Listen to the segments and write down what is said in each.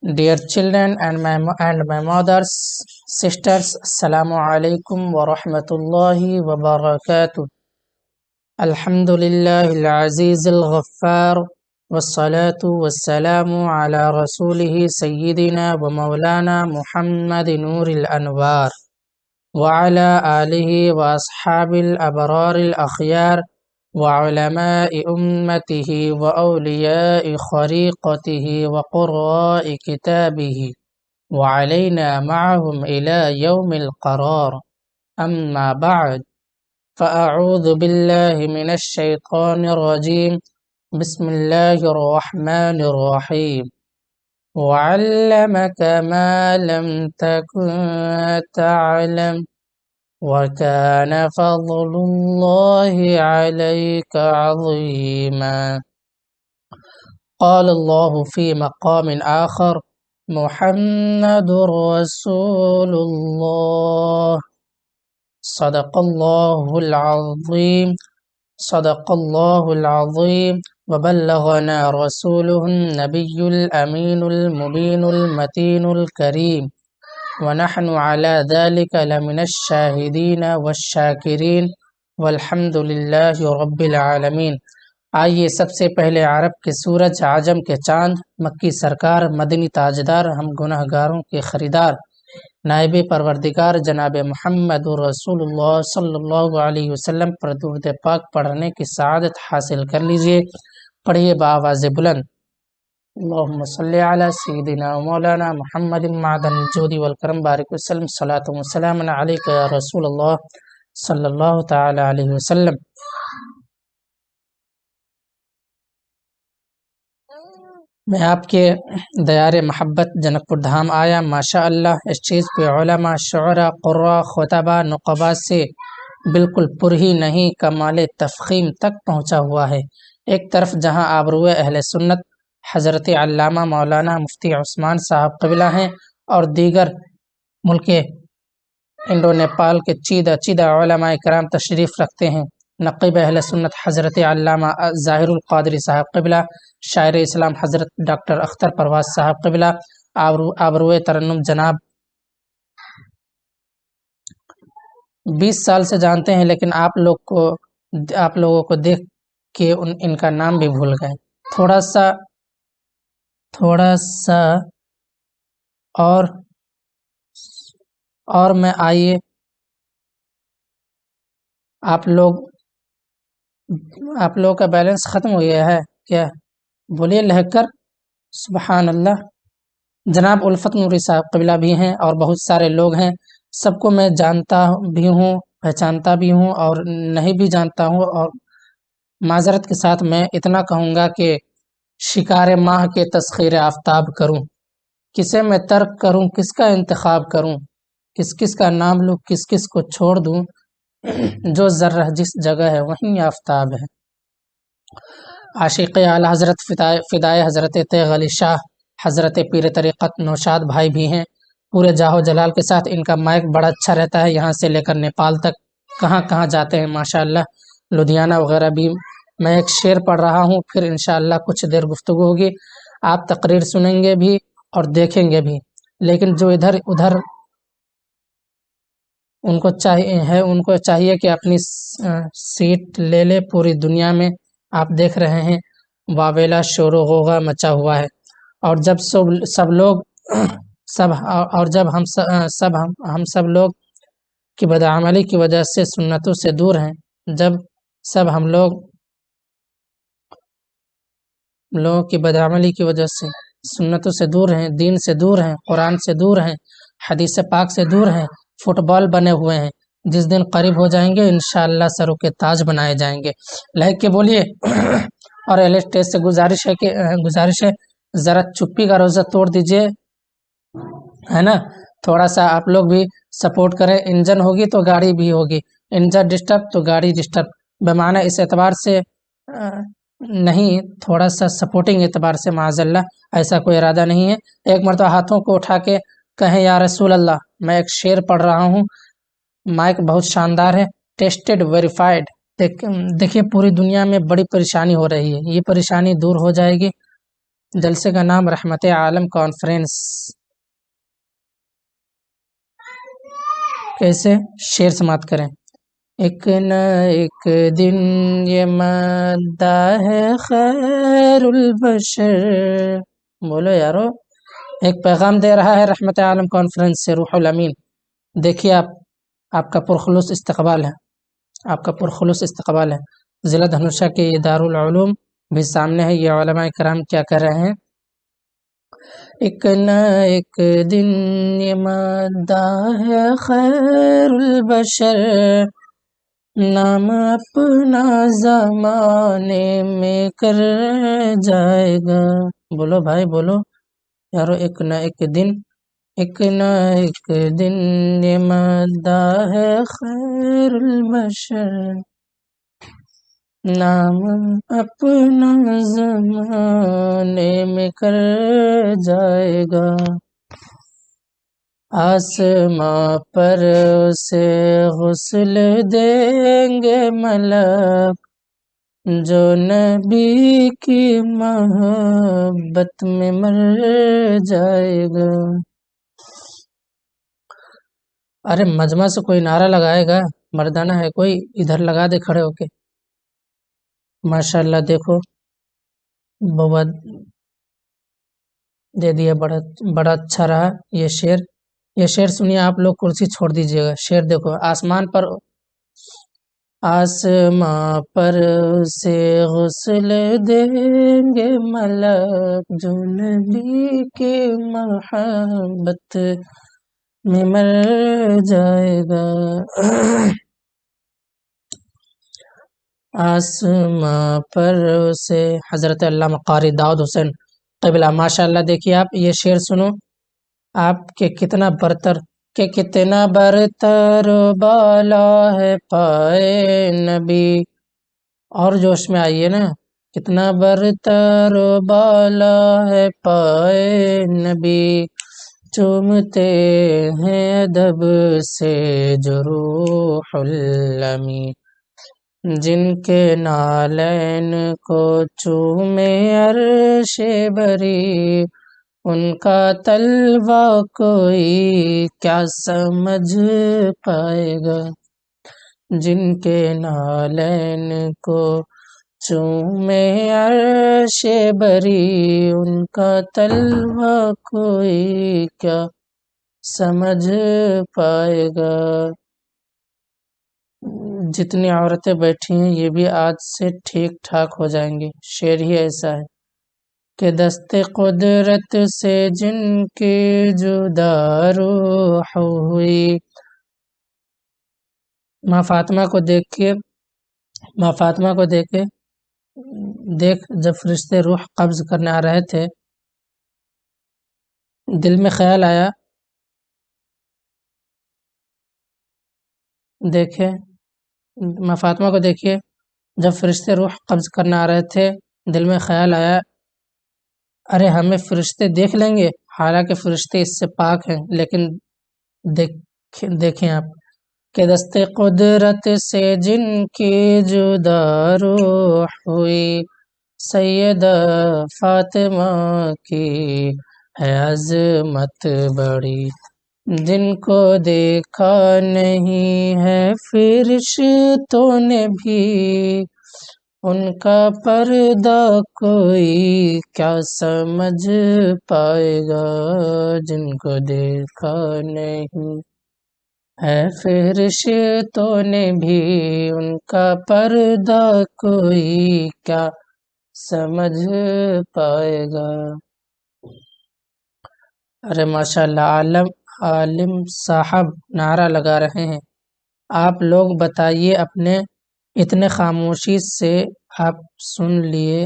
Dear children and my mother's sisters, Assalamu alaikum wa rahmatullahi wa barakatuh. Alhamdulillahil azizil ghaffar wassalatu wassalamu ala rasulihi sayyidina wa maulana Muhammad nuril anwar wa ala alihi wa ashabil abraril akhyar وعلماء أمته وأولياء خريقته وقراء كتابه وعلينا معهم إلى يوم القرار أما بعد فأعوذ بالله من الشيطان الرجيم بسم الله الرحمن الرحيم وعلمك ما لم تكن تعلم وكان فضل الله عليك عظيما قال الله في مقام آخر محمد رسول الله صدق الله العظيم وبلغنا رسوله النبي الأمين المبين المتين الكريم ونحن على ذلك لمن الشاہدین والشاکرین والحمد للہ رب العالمین۔ آئیے سب سے پہلے عرب کے سورج، عجم کے چاند، مکی سرکار، مدنی تاجدار، ہم گناہ گاروں کے خریدار، نائب پروردگار جناب محمد رسول اللہ صلی اللہ علیہ وسلم پر درود پاک پڑھنے کی سعادت حاصل کر لیجئے۔ پڑھیے بآواز بلند، اللہم صلی علی سیدنا مولانا محمد معدن الجود والکرم بارک وسلم صلاۃ وسلام علیک یا رسول اللہ صلی اللہ تعالی علیہ وسلم۔ میں آپ کے دیار محبت جنک پور دھام آیا، ماشاء اللہ اس چیز پہ علماء، شعراء، قراء، خطباء، نقباء سے بالکل پر ہی نہیں، کمال تفخیم تک پہنچا ہوا ہے۔ ایک طرف جہاں آبرو اہل سنت حضرت علامہ مولانا مفتی عثمان صاحب قبلہ ہیں، اور دیگر ملک انڈو نیپال کے چیدہ علماء کرام تشریف رکھتے ہیں۔ نقیب اہل سنت حضرت علامہ ظاہر القادری صاحب قبلہ، شاعر اسلام حضرت ڈاکٹر اختر پرواز صاحب قبلہ، آبرو ترنم جناب 20 سال سے جانتے ہیں، لیکن آپ لوگوں کو دیکھ کے ان کا نام بھی بھول گئے۔ تھوڑا سا اور میں آئیے آپ لوگ کا بیلنس ختم ہو گیا ہے کیا؟ بولیے لہک کر سبحان اللہ۔ جناب الفت نوری صاحب قبلہ بھی ہیں اور بہت سارے لوگ ہیں، سب کو میں جانتا بھی ہوں، پہچانتا بھی ہوں اور نہیں بھی جانتا ہوں، اور معذرت کے ساتھ میں اتنا کہوں گا کہ شکار ماہ کے تسخیر آفتاب کروں، کسے میں ترک کروں، کس کا انتخاب کروں، کس کا نام لوں، کس کو چھوڑ دوں، جو ذرہ جس جگہ ہے وہیں آفتاب ہے۔ عاشق اعلی حضرت فدائے حضرت تیغ علی شاہ حضرت پیر طریقت نوشاد بھائی بھی ہیں، پورے جاہو جلال کے ساتھ۔ ان کا مائک بڑا اچھا رہتا ہے، یہاں سے لے کر نیپال تک کہاں جاتے ہیں ماشاءاللہ، لدھیانہ وغیرہ بھی۔ میں ایک شعر پڑھ رہا ہوں، پھر انشاءاللہ کچھ دیر گفتگو ہوگی، آپ تقریر سنیں گے بھی اور دیکھیں گے بھی، لیکن جو ادھر ان کو چاہیے کہ اپنی سیٹ لے لے۔ پوری دنیا میں آپ دیکھ رہے ہیں واویلا شور و غوغا مچا ہوا ہے، اور جب ہم سب لوگ کی بدعملی کی وجہ سے سنتوں سے دور ہیں، جب سب ہم لوگوں کی بدعملی کی وجہ سے سنتوں سے دور ہیں، دین سے دور ہیں، قرآن سے دور ہیں، حدیث پاک سے دور ہیں، فٹ بال بنے ہوئے ہیں، جس دن قریب ہو جائیں گے انشاءاللہ سروں کے تاج بنائے جائیں گے۔ لہک کے بولیے۔ اور ایل اسٹیج سے گزارش ہے ذرا چپی کا روزہ توڑ دیجئے، ہے نا، تھوڑا سا آپ لوگ بھی سپورٹ کریں۔ انجن ہوگی تو گاڑی بھی ہوگی، انجن ڈسٹرب تو گاڑی ڈسٹرب، بمعنی اس اعتبار سے نہیں، تھوڑا سا سپورٹنگ اعتبار سے، معاذ اللہ ایسا کوئی ارادہ نہیں ہے۔ ایک مرتبہ ہاتھوں کو اٹھا کے کہیں یا رسول اللہ۔ میں ایک شعر پڑھ رہا ہوں، مائک بہت شاندار ہے، ٹیسٹڈ ویریفائڈ۔ دیکھیے پوری دنیا میں بڑی پریشانی ہو رہی ہے، یہ پریشانی دور ہو جائے گی جلسے کا نام رحمت عالم کانفرنس. کیسے؟ شعر سماعت کریں. ایک نہ ایک دن یہ مادہ ہے خیر البشر. بولو یارو. ایک پیغام دے رہا ہے رحمت عالم کانفرنس سے روح الامین. دیکھیے آپ کا پرخلوص استقبال ہے. آپ کا پرخلوص استقبال ہے. ضلع دھنوشا کے یہ دارالعلوم بھی سامنے ہے. یہ علماء کرام کیا کر رہے ہیں. ایک نہ ایک دن یہ مادہ ہے خیر البشر، نام اپنا زمانے میں کر جائے گا. بولو بھائی بولو یارو. ایک نہ ایک دن، ایک نہ ایک دن یہ مادہ ہے خیر البشر، نام اپنا زمانے میں کر جائے گا. آسماں پر اسے غسل دیں گے ملک، جو نبی کی محبت میں مر جائے گا. ارے مجمع سے کوئی نعرہ لگائے گا؟ مردانہ ہے کوئی؟ ادھر لگا دے کھڑے ہو کے. ماشاءاللہ دیکھو بہت دے دیا. بڑا اچھا رہا یہ شعر. یہ شعر سنیے. آپ لوگ کرسی چھوڑ دیجیے گا. شعر دیکھو. آسماں پر سے غسل دیں گے ملک، جو نبی کی محبت میں مر جائے گا. آسماں پر سے حضرت علامہ قاری داؤد حسین قبلہ. ماشاءاللہ دیکھیے آپ یہ شعر سنو. آپ کے کتنا برتر بالا ہے پائے نبی. اور جوش میں آئیے نا. کتنا برتر بالا ہے پائے نبی، چومتے ہیں ادب سے جو روح الامین. جن کے نالین کو چومے عرش بری، ان کا طلبہ کوئی کیا سمجھ پائے گا. جن کے نالین کو چومے عرش بری، ان کا طلبہ کوئی کیا سمجھ پائے گا. جتنی عورتیں بیٹھی ہیں یہ بھی آج سے ٹھیک ٹھاک ہو جائیں گی. شعر ہی ایسا ہے کہ دست قدرت سے جن کی جدا روح ہوئی. ماں فاطمہ کو دیکھ جب فرشتے روح قبض کرنے آ رہے تھے، دل میں خیال آیا. دیکھے ماں فاطمہ کو دیکھیے. جب فرشتے روح قبض کرنے آ رہے تھے، دل میں خیال آیا ارے ہمیں فرشتے دیکھ لیں گے. حالانکہ فرشتے اس سے پاک ہیں، لیکن دیکھیں آپ کہ دست قدرت سے جن کی جدا روح ہوئی، سیدہ فاطمہ کی ہے عظمت بڑی. جن کو دیکھا نہیں ہے فرشتوں نے بھی، ان کا پردہ کوئی کیا سمجھ پائے گا. جن کو دیکھا نہیں ہے فرشتوں نے بھی، ان کا پردہ کوئی کیا سمجھ پائے گا. ارے ماشاءاللہ عالم صاحب نعرہ لگا رہے ہیں. آپ لوگ بتائیے اپنے اتنے خاموشی سے آپ سن لیے.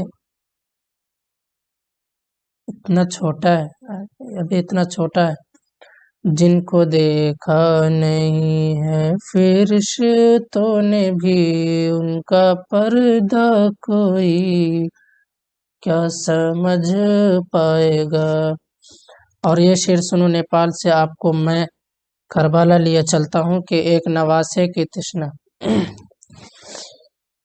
اتنا چھوٹا ہے ابھی، اتنا چھوٹا ہے. جن کو دیکھا نہیں ہے فرشتوں نے بھی، ان کا پردہ کوئی کیا سمجھ پائے گا. اور یہ شعر سنو. نیپال سے آپ کو میں کربلا لیے چلتا ہوں کہ ایک نواسے کی تشنا.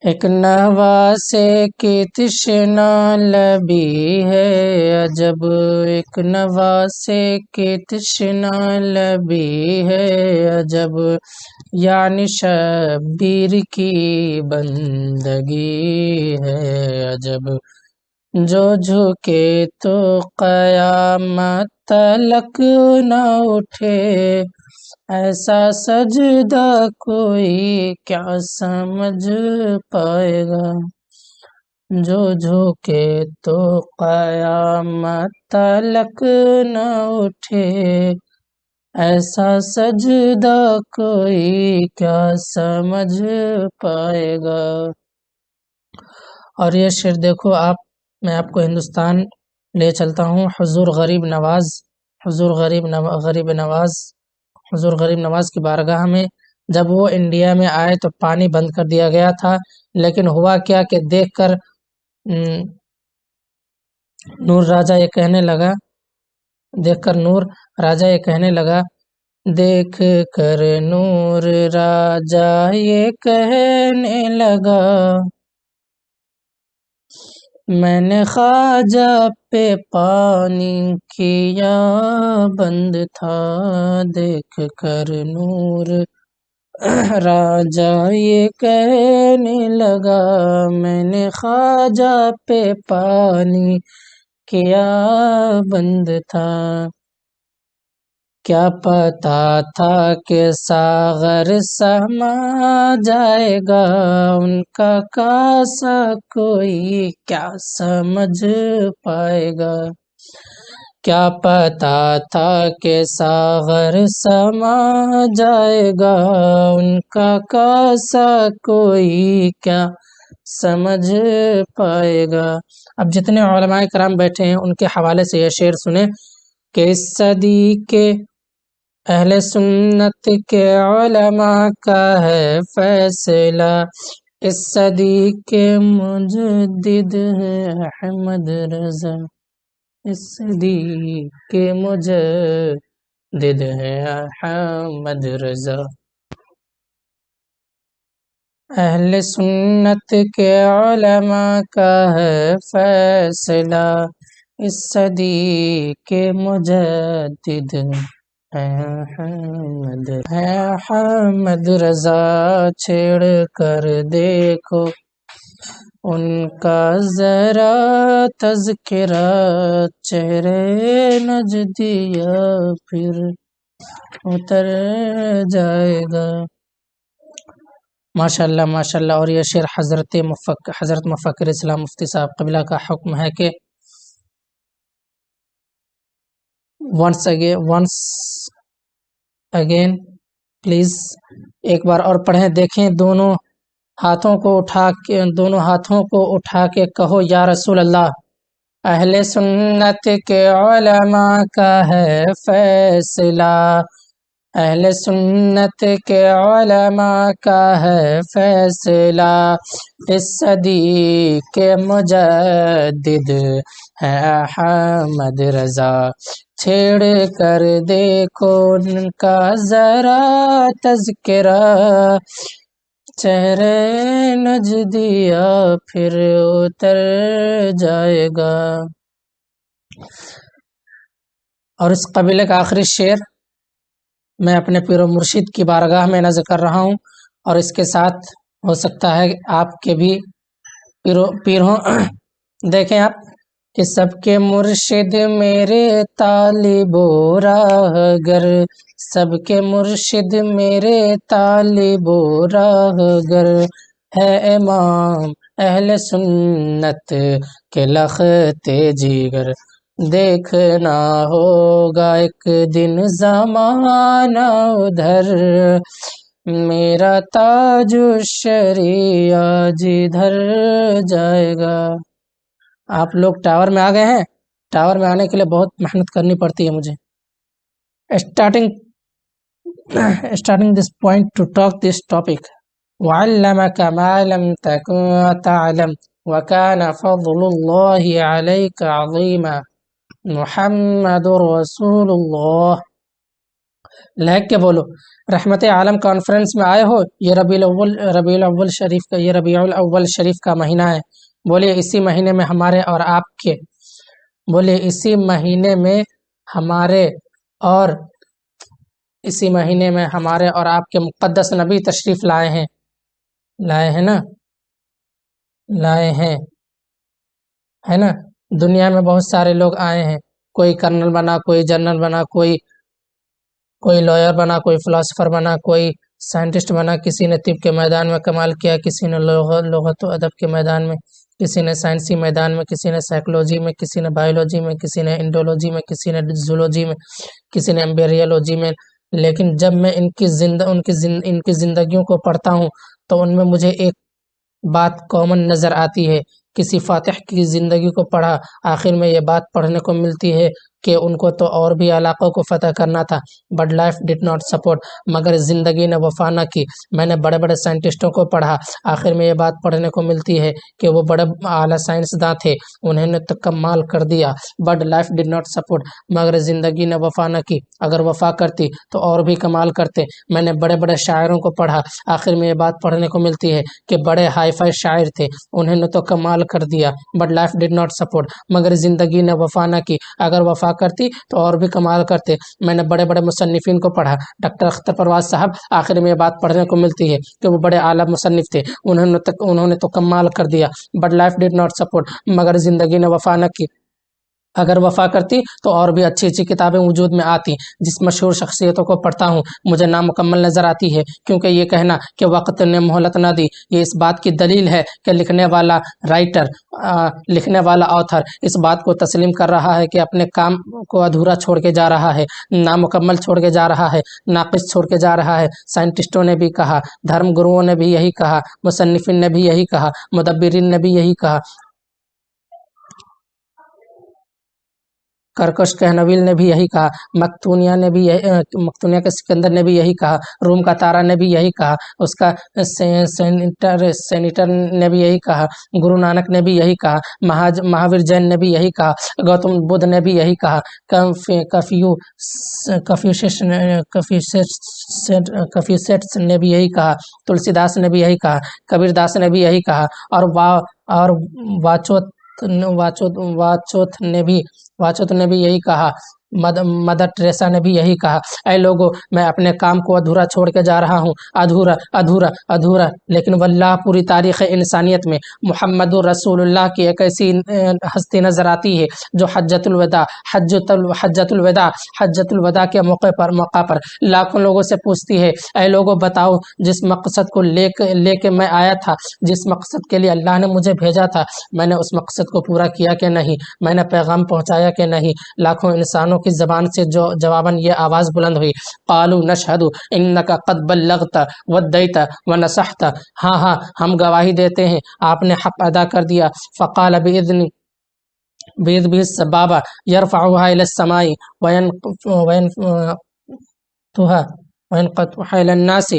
ایک نواسے کی تشنا لبی ہے عجب، ایک نواسے کی تشنا لبی ہے عجب، یعنی شبیر کی بندگی ہے عجب، جو جھکے تو قیامت تلک نہ اٹھے، ایسا سجدہ کوئی کیا سمجھ پائے گا، جو جھکے تو قیامت تلک نہ اٹھے، ایسا سجدہ کوئی کیا سمجھ پائے گا۔ اور یہ شعر دیکھو آپ، میں آپ کو ہندوستان لے چلتا ہوں، حضور غریب نواز، حضور غریب نواز کی بارگاہ میں جب وہ انڈیا میں آئے تو پانی بند کر دیا گیا تھا، لیکن ہوا کیا کہ دیکھ کر نور راجہ یہ کہنے لگا، دیکھ کر نور راجہ یہ کہنے لگا، میں نے خواجہ پہ پانی کیا بند تھا، دیکھ کر نور راجہ یہ کہنے لگا، میں نے خواجہ پہ پانی کیا بند تھا، کیا پتا تھا کہ ساغر سما جائے گا، ان کا کاسا کوئی کیا سمجھ پائے گا، کیا پتا تھا کہ ساغر سما جائے گا، ان کا کاسا کوئی کیا سمجھ پائے گا۔ اب جتنے علماء کرام بیٹھے ہیں ان کے حوالے سے یہ شعر سنیں کہ اس صدی کے اہل سنت کے علماء کا ہے فیصلہ، اس صدی کے مجدد ہے احمد رضا، اس صدی کے مجدد ہے احمد رضا، اہل سنت کے علماء کا ہے فیصلہ، اس صدی کے مجدد ہے احمد رضا، چھیڑ کر دیکھو ان کا ذرا تذکرہ، چہرے نجدیہ پھر اتر جائے گا۔ ماشاءاللہ ماشاءاللہ۔ اور یہ شعر حضرت مفکر اسلام مفتی صاحب قبلہ کا حکم ہے کہ ونس اگین پلیز ایک بار اور پڑھیں، دیکھیں، دونوں ہاتھوں کو اٹھا کے کہو یا رسول اللہ، اہل سنت کے علماء کا ہے فیصلہ، اہل سنت کے علماء کا ہے فیصلہ، اس صدی کے مجدد ہے احمد رضا، چھیڑ کر دیکھو ان کا ذرا تذکرہ، چہرے نجدیہ پھر اتر جائے گا۔ اور اس قبیلے کا آخری شعر میں اپنے پیر و مرشد کی بارگاہ میں نظر کر رہا ہوں، اور اس کے ساتھ ہو سکتا ہے آپ کے بھی پیر ہوں۔ دیکھیں آپ کہ سب کے مرشد میرے طالب و راہ گر، سب کے مرشد میرے طالب و راہ گر، ہے امام اہل سنت کے لخت جگر، دیکھنا ہوگا ایک دن زمانہ ادھر، میرا تاج الشریعہ جدھر جائے گا۔ آپ لوگ ٹاور میں آ گئے ہیں، ٹاور میں آنے کے لیے بہت محنت کرنی پڑتی ہے مجھے۔ starting this point to talk this topic. وعلمك ما لم تكن تعلم وكان فضل الله عليك عظيما، محمد رسول الله۔ لہک کے بولو۔ رحمت عالم کانفرنس میں آئے ہو؟ یہ ربیع الاول شریف کا مہینہ ہے۔ بولیے اسی مہینے میں ہمارے اور آپ کے بولیے اسی مہینے میں ہمارے اور اسی مہینے میں ہمارے اور آپ کے مقدس نبی تشریف لائے ہیں۔ لائے ہیں نا؟ لائے ہیں، ہے نا؟ دنیا میں بہت سارے لوگ آئے ہیں، کوئی کرنل بنا، کوئی جنرل بنا، کوئی لائر بنا، کوئی فلاسفر بنا، کوئی سائنٹسٹ بنا، کسی نے طب کے میدان میں کمال کیا، کسی نے لغت و ادب کے میدان میں، کسی نے سائنسی میدان میں، کسی نے سائیکولوجی میں، کسی نے بایولوجی میں، کسی نے انڈولوجی میں، کسی نے زولوجی میں، کسی نے ایمبریولوجی میں۔ لیکن جب میں ان کی زندگیوں کو پڑھتا ہوں تو ان میں مجھے ایک بات کامن نظر آتی ہے۔ کسی فاتح کی زندگی کو پڑھا، آخر میں یہ بات پڑھنے کو ملتی ہے کہ ان کو تو اور بھی علاقوں کو فتح کرنا تھا، but life did not support, مگر زندگی نے وفا نہ کی۔ میں نے بڑے بڑے سائنٹسٹوں کو پڑھا، آخر میں یہ بات پڑھنے کو ملتی ہے کہ وہ بڑے اعلیٰ سائنسداں تھے، انہوں نے تو کمال کر دیا، but life did not support, مگر زندگی نے وفا نہ کی۔ اگر وفا کرتی تو اور بھی کمال کرتے۔ میں نے بڑے بڑے شاعروں کو پڑھا، آخر میں یہ بات پڑھنے کو ملتی ہے کہ بڑے ہائی فائی شاعر تھے، انہوں نے تو کمال کر دیا، but life did not support, مگر زندگی نے وفا نہ کی۔ اگر وفا کرتی تو اور بھی کمال کرتے۔ میں نے بڑے بڑے مصنفین کو پڑھا، ڈاکٹر اختر پروازؔ صاحب، آخر میں یہ بات پڑھنے کو ملتی ہے کہ وہ بڑے اعلیٰ مصنف تھے، انہوں نے تو کمال کر دیا، but life did not support, مگر زندگی نے وفا نہ کی۔ اگر وفا کرتی تو اور بھی اچھی اچھی کتابیں وجود میں آتی۔ جس مشہور شخصیتوں کو پڑھتا ہوں مجھے نامکمل نظر آتی ہے، کیونکہ یہ کہنا کہ وقت نے مہلت نہ دی، یہ اس بات کی دلیل ہے کہ لکھنے والا آتھر اس بات کو تسلیم کر رہا ہے کہ اپنے کام کو ادھورا چھوڑ کے جا رہا ہے، نامکمل چھوڑ کے جا رہا ہے، ناقص چھوڑ کے جا رہا ہے۔ سائنٹسٹوں نے بھی کہا، دھرم گروؤں نے بھی یہی کہا، مصنفین نے بھی یہی کہا، مدبرین نے بھی یہی کہا، کرکش کہنویل نے بھی یہی کہا، مقتونیہ کے سکندر نے بھی یہی کہا، روم کا تارا نے بھی یہی کہا، اس کا سینیٹر نے بھی یہی کہا، گرو نانک نے بھی یہی کہا، مہاویر جین نے بھی یہی کہا، گوتم بدھ نے بھی یہی کہا، کنفیوشس نے بھی یہی کہا، تلسی داس نے بھی یہی کہا، کبیر داس نے بھی یہی کہا، اور واچوت نے بھی یہی کہا، مدر ٹریسا نے بھی یہی کہا۔ اے لوگو، میں اپنے کام کو ادھورا چھوڑ کے جا رہا ہوں، ادھورا ادھورا ادھورا، لیکن واللہ پوری تاریخ انسانیت میں محمد رسول اللہ کی ایک ایسی ہستی نظر آتی ہے جو حجۃ الوداع کے موقع پر لاکھوں لوگوں سے پوچھتی ہے، اے لوگو بتاؤ، جس مقصد کو لے کے میں آیا تھا، جس مقصد کے لیے اللہ نے مجھے بھیجا تھا، میں نے اس مقصد کو پورا کیا کہ نہیں، میں نے پیغام پہنچایا کہ نہیں؟ لاکھوں انسانوں کی زبان سے جو جواباً یہ آواز بلند ہوئی، قالوا نشہد انک قد بلغت ودیت ونصحت، ہاں ہاں ہم گواہی دیتے ہیں آپ نے حق ادا کر دیا۔ فقال بإذن السبابة يرفعها إلى السماء وينقطعها إلى الناس،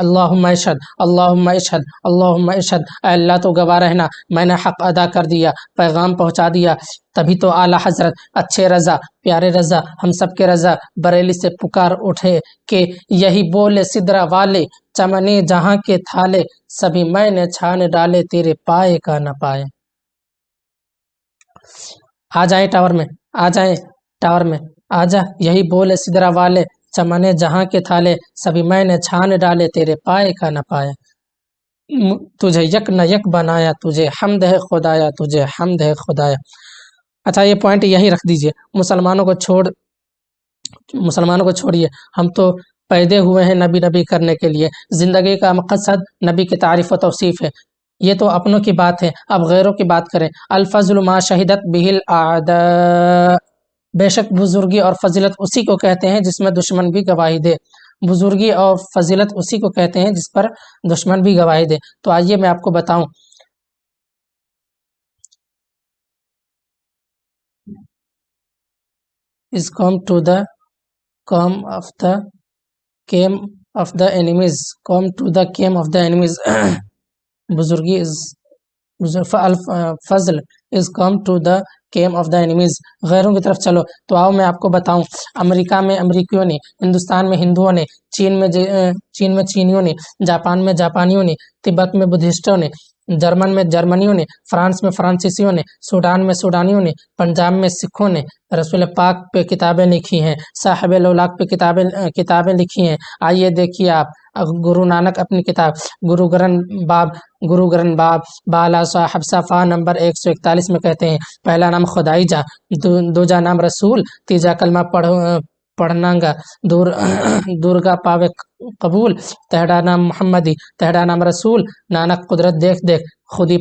اللہم اشہد اللہم اشہد اللہم اشہد، اے اللہ تو گواہ رہنا، میں نے حق ادا کر دیا، پیغام پہنچا دیا۔ تبھی تو اعلیٰ حضرت اچھے رضا، پیارے رضا، ہم سب کے رضا بریلی سے پکار اٹھے کہ یہی بولے سدرا والے، چمنے جہاں کے تھالے، سبھی میں نے چھان ڈالے تیرے پائے کا نہ پائے۔ آ جائیں ٹاور میں، آ جائیں ٹاور میں، آ جا، یہی بولے سدرا والے، چمنے جہاں کے تھالے، سبھی میں نے چھان ڈالے تیرے پائے کا نہ پائے۔ تجھے یک نہ یک بنایا، تجھے حمد ہے خدایا، تجھے حمد ہے خدایا۔ اچھا یہ پوائنٹ یہیں رکھ دیجئے، مسلمانوں کو چھوڑیے، ہم تو پیدا ہوئے ہیں نبی کرنے کے لیے، زندگی کا مقصد نبی کی تعریف و توصیف ہے، یہ تو اپنوں کی بات ہے، اب غیروں کی بات کریں۔ الفضل ما شہدت بہ الاعداء، بے شک بزرگی اور فضیلت اسی کو کہتے ہیں جس میں دشمن بھی گواہی دے، بزرگی اور فضیلت اسی کو کہتے ہیں جس پر دشمن بھی گواہی دے۔ تو آئیے میں آپ کو بتاؤں، is come to the camp of the enemies، come to the camp of the enemies، بزرگی is Fazal is come to the came of the enemies, غیروں کی طرف چلو تو آؤ میں آپ کو بتاؤں. امریکہ میں امریکیوں نے، ہندوستان میں ہندوؤں نے، چین میں چینیوں نے، جاپان میں جاپانیوں نے، تبت میں بدھسٹوں نے، جرمن میں جرمنیوں نے، فرانس میں فرانسیسیوں نے، سوڈان میں سوڈانیوں نے، پنجاب میں سکھوں نے رسول پاک پہ کتابیں لکھی ہیں، صاحب لولاک پہ کتابیں لکھی ہیں. آئیے دیکھیے آپ گرو نانک اپنی کتاب گرو گرن باب بالا صاحب صفحہ نمبر 141 میں کہتے ہیں، پہلا نام خدائی جا، دوجا نام رسول، تیجا کلمہ پڑھنا گا درگا پاوے قبول، تہڑا نام محمدی، تہڑا نام رسول، نانک قدرت دیکھ خودی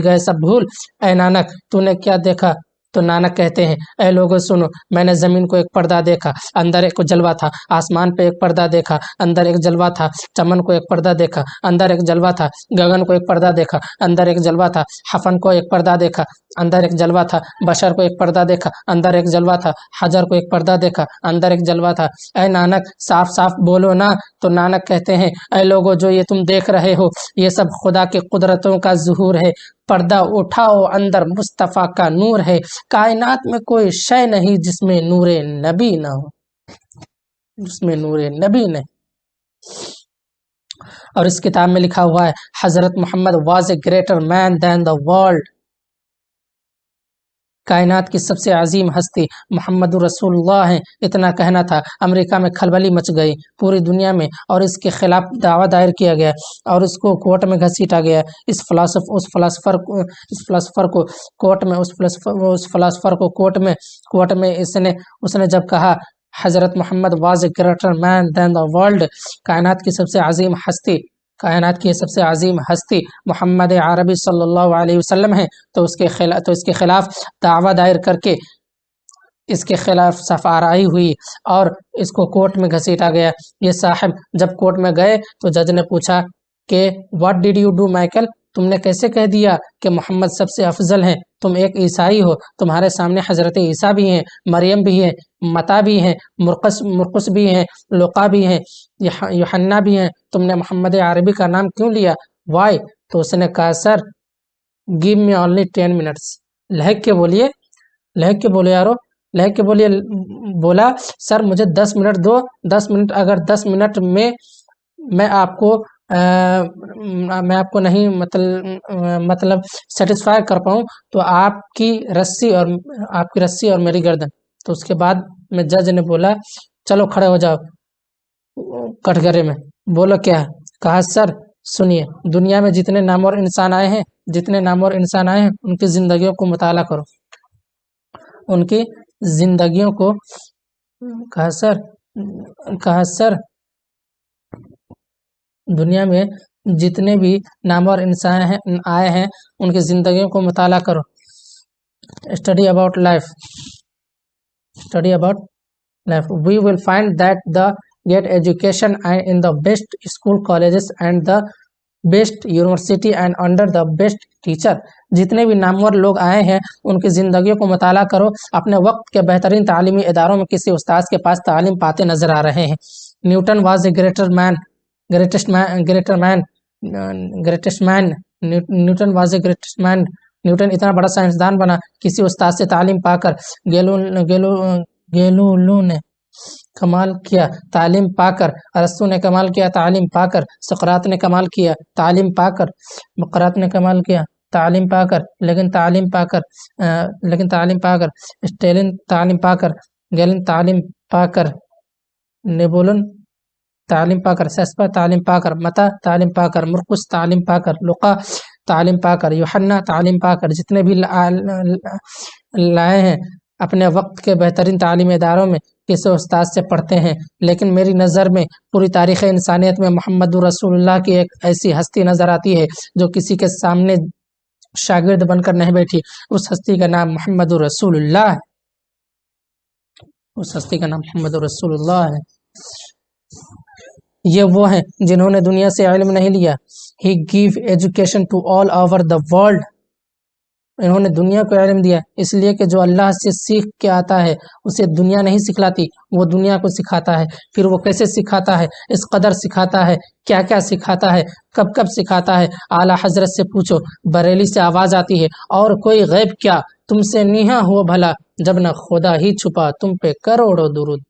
گئے سب بھول. اے نانک تو نے کیا دیکھا؟ تو نانک کہتے ہیں، اے لوگوں سنو، میں نے زمین کو ایک پردہ دیکھا، اندر ایک جلوہ تھا، آسمان پہ ایک پردہ دیکھا، اندر ایک جلوہ تھا، چمن کو ایک پردہ دیکھا، اندر ایک جلوہ تھا، گگن کو ایک پردہ دیکھا، اندر ایک جلوہ تھا، حفن کو ایک پردہ دیکھا، اندر ایک جلوہ تھا، بشر کو ایک پردہ دیکھا، اندر ایک جلوہ تھا، حجر کو ایک پردہ دیکھا، اندر ایک جلوہ تھا. اے نانک صاف صاف بولو نا. تو نانک کہتے ہیں، اے لوگو جو یہ تم دیکھ رہے ہو یہ سب خدا کی قدرتوں کا ظہور ہے. پردہ اٹھاؤ، اندر مصطفیٰ کا نور ہے. کائنات میں کوئی شے نہیں جس میں نور نبی نہ ہو، جس میں نور نبی نہیں. اور اس کتاب میں لکھا ہوا ہے، حضرت Muhammad was a greater man in the world. کائنات کی سب سے عظیم ہستی محمد رسول اللہ ہیں. اتنا کہنا تھا، امریکہ میں کھلبلی مچ گئی پوری دنیا میں، اور اس کے خلاف دعویٰ دائر کیا گیا اور اس کو کورٹ میں گھسیٹا گیا. اس فلاسفر کو کورٹ میں اس نے جب کہا حضرت Muhammad was a greater man in the world, کائنات کی سب سے عظیم ہستی محمد عربی صلی اللہ علیہ وسلم ہیں، تو اس کے خلاف دعویٰ دائر کر کے اس کے خلاف سفارائی ہوئی اور اس کو کورٹ میں گھسیٹا گیا. یہ صاحب جب کورٹ میں گئے تو جج نے پوچھا کہ what did you do Michael, تم نے کیسے کہہ دیا کہ محمد سب سے افضل ہیں؟ تم ایک عیسائی ہو، تمہارے سامنے حضرت عیسیٰ بھی ہیں، مریم بھی ہیں، متا بھی ہیں، مرقس بھی ہیں، لوقا بھی ہیں، یوحنا بھی ہیں، تم نے محمد عربی کا نام کیوں لیا؟ وائی؟ تو اس نے کہا، سر گیو می اونلی 10 منٹس. لہک کے بولے یارو، لہک کے بولا سر مجھے 10 منٹ دو. 10 منٹ، اگر 10 منٹ میں میں آپ کو نہیں مطلب سیٹسفائی کر پاؤں تو آپ کی رسی اور میری گردن. تو اس کے بعد میں جج نے بولا چلو کھڑے ہو جاؤ کٹگرے میں. بولو کیا ہے؟ کہا سر سنیے، دنیا میں جتنے نامور انسان آئے ہیں ان کی زندگیوں کو مطالعہ کرو، ان کی زندگیوں کو. کہا سر دنیا میں جتنے بھی نامور انسان آئے ہیں ان کی زندگیوں کو مطالعہ کرو. Study about life. We will find that the get education and in the best school colleges and the best university and under the best teacher. جتنے بھی نامور لوگ آئے ہیں ان کی زندگیوں کو مطالعہ کرو، اپنے وقت کے بہترین تعلیمی اداروں میں کسی استاذ کے پاس تعلیم پاتے نظر آ رہے ہیں. Newton was a greatest man. Newton اتنا بڑا سائنسدان بنا کسی استاد سے تعلیم پا کر. گیلیلیو نے کمال کیا تعلیم پا کر، ارسطو نے کمال کیا تعلیم پا کر، سقراط نے کمال کیا تعلیم پا کر، مقرات نے کمال کیا تعلیم پا کر، لیکن تعلیم پا کر اسٹیلن تعلیم پا کر، گیلن تعلیم پا کر، نیبولن تعلیم پا کر، سیسپا تعلیم پا کر، متا تعلیم پا کر، مرقس تعلیم پا کر، لوقا تعلیم پا کر، یوحنا تعلیم پا کر. جتنے بھی لائے ہیں اپنے وقت کے بہترین تعلیمی اداروں میں کسی استاد سے پڑھتے ہیں. لیکن میری نظر میں پوری تاریخ انسانیت میں محمد رسول اللہ کی ایک ایسی ہستی نظر آتی ہے جو کسی کے سامنے شاگرد بن کر نہیں بیٹھی. اس ہستی کا نام محمد رسول اللہ ہے. یہ وہ ہیں جنہوں نے دنیا سے علم نہیں لیا. He gave education to all over the world. انہوں نے دنیا کو علم دیا، اس لیے کہ جو اللہ سے سیکھ کے آتا ہے اسے دنیا نہیں سکھلاتی، وہ دنیا کو سکھاتا ہے. پھر وہ کیسے سکھاتا ہے، اس قدر سکھاتا ہے، کیا کیا سکھاتا ہے، کب کب سکھاتا ہے. اعلیٰ حضرت سے پوچھو، بریلی سے آواز آتی ہے، اور کوئی غیب کیا تم سے نیہا ہو بھلا جب نہ خدا ہی چھپا تم پہ کروڑوں درود۔